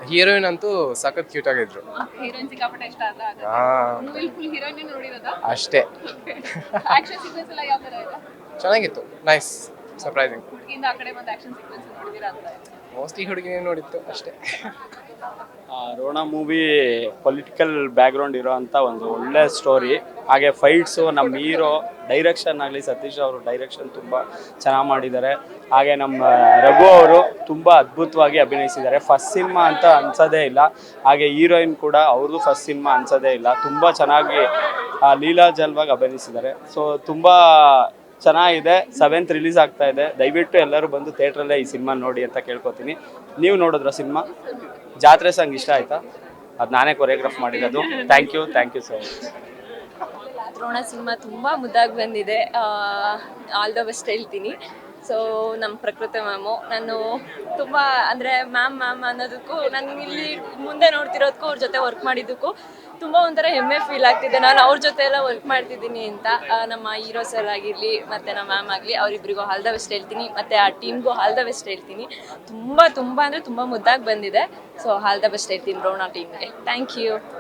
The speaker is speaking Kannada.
ಹೀರೋಯಿನ್ ಅಂತೂ ಸಖತ್ ಕ್ಯೂಟ್ ಆಗಿದ್ರು. ಹೀರೋಯಿನ್ ಸಿಕ್ಕಾಪಟ್ಟೆ ಇಷ್ಟ ಆದ ಹಾ ಮೂವಿ ಫುಲ್ ಹೀರೋಯಿನ್ ನೋಡಿರೋದಾ? ಅಷ್ಟೇ. ಆಕ್ಷನ್ ಸೀಕ್ವೆನ್ಸ್ ಎಲ್ಲ ಯಾವ ತರ ಇದೆ? ಚೆನ್ನಾಗಿತ್ತು, ನೈಸ್, ಸರ್ಪ್ರೈಸಿಂಗ್. ಹುಡುಗಿಯಿಂದ ಆ ಕಡೆ ಬಂದ ಆಕ್ಷನ್ ಸೀಕ್ವೆನ್ಸ್ ನೋಡಿದಿರಾ ಅಂತ? ಮೋಸ್ಟ್ಲಿ ಹುಡುಗಿನೇ ನೋಡಿತ್ತು ಅಷ್ಟೇ. ರೋಣ ಮೂವಿ ಪೊಲಿಟಿಕಲ್ ಬ್ಯಾಕ್ಗ್ರೌಂಡ್ ಇರೋವಂಥ ಒಂದು ಒಳ್ಳೆ ಸ್ಟೋರಿ. ಹಾಗೆ ಫೈಟ್ಸು, ನಮ್ಮ ಹೀರೋ ಡೈರೆಕ್ಷನ್ ಆಗಲಿ, ಸತೀಶ್ ಅವರು ಡೈರೆಕ್ಷನ್ ತುಂಬ ಚೆನ್ನಾಗಿ ಮಾಡಿದ್ದಾರೆ. ಹಾಗೆ ನಮ್ಮ ರಘು ಅವರು ತುಂಬ ಅದ್ಭುತವಾಗಿ ಅಭಿನಯಿಸಿದ್ದಾರೆ. ಫಸ್ಟ್ ಸಿನಿಮಾ ಅಂತ ಅನ್ಸೋದೇ ಇಲ್ಲ. ಹಾಗೆ ಹೀರೋಯಿನ್ ಕೂಡ ಅವ್ರದ್ದು ಫಸ್ಟ್ ಸಿನಿಮಾ ಅನ್ಸೋದೇ ಇಲ್ಲ. ತುಂಬ ಚೆನ್ನಾಗಿ ಲೀಲಾಜಲವಾಗಿ ಅಭಿನಯಿಸಿದ್ದಾರೆ. ಸೊ ತುಂಬ ಚೆನ್ನಾಗಿದೆ. 7th ರಿಲೀಸ್ ಆಗ್ತಾ ಇದೆ. ದಯವಿಟ್ಟು ಎಲ್ಲರೂ ಬಂದು ಥಿಯೇಟ್ರಲ್ಲೇ ಈ ಸಿನಿಮಾ ನೋಡಿ ಅಂತ ಕೇಳ್ಕೊತೀನಿ. ನೀವು ನೋಡಿದ್ರ ಸಿನಿಮಾ? ಜಾತ್ರೆ ಸಾಂಗ್ ಇಷ್ಟ ಆಯ್ತಾ? ಅದು ನಾನೇ ಕೊರಿಯೋಗ್ರಾಫ್ ಮಾಡಿರೋದು. Thank you so much. Drona cinema ತುಂಬ ಮುದ್ದಾಗಿ ಬಂದಿದೆ. ಆಲ್ ದ ಬೆಸ್ಟ್ ಹೇಳ್ತೀನಿ. ಸೊ ನಮ್ಮ ಪ್ರಕೃತಿ ಮ್ಯಾಮು, ನಾನು ತುಂಬ ಅಂದರೆ ಮ್ಯಾಮ್ ಅನ್ನೋದಕ್ಕೂ, ನಾನು ಇಲ್ಲಿ ಮುಂದೆ ನೋಡ್ತಿರೋದಕ್ಕೂ ಅವ್ರ ಜೊತೆ ವರ್ಕ್ ಮಾಡಿದ್ದಕ್ಕೂ ತುಂಬ ಒಂಥರ ಹೆಮ್ಮೆ ಫೀಲ್ ಆಗ್ತಿದೆ. ನಾನು ಅವ್ರ ಜೊತೆ ಎಲ್ಲ ವರ್ಕ್ ಮಾಡ್ತಿದ್ದೀನಿ ಅಂತ. ನಮ್ಮ ಹೀರೋ ಸರ್ ಆಗಿರಲಿ ಮತ್ತು ನಮ್ಮ ಮ್ಯಾಮ್ ಆಗಲಿ, ಅವರಿಬ್ಬರಿಗೂ ಆಲ್ ದ ಬೆಸ್ಟ್ ಹೇಳ್ತೀನಿ. ಮತ್ತು ಆ ಟೀಮ್ಗೂ ಆಲ್ ದ ಬೆಸ್ಟ್ ಹೇಳ್ತೀನಿ. ತುಂಬ ಅಂದರೆ ತುಂಬ ಮುದ್ದಾಗಿ ಬಂದಿದೆ. ಸೊ ಆಲ್ ದ ಬೆಸ್ಟ್ ಹೇಳ್ತೀನಿ ದ್ರೋಣ ಟೀಮ್ಗೆ. Thank you.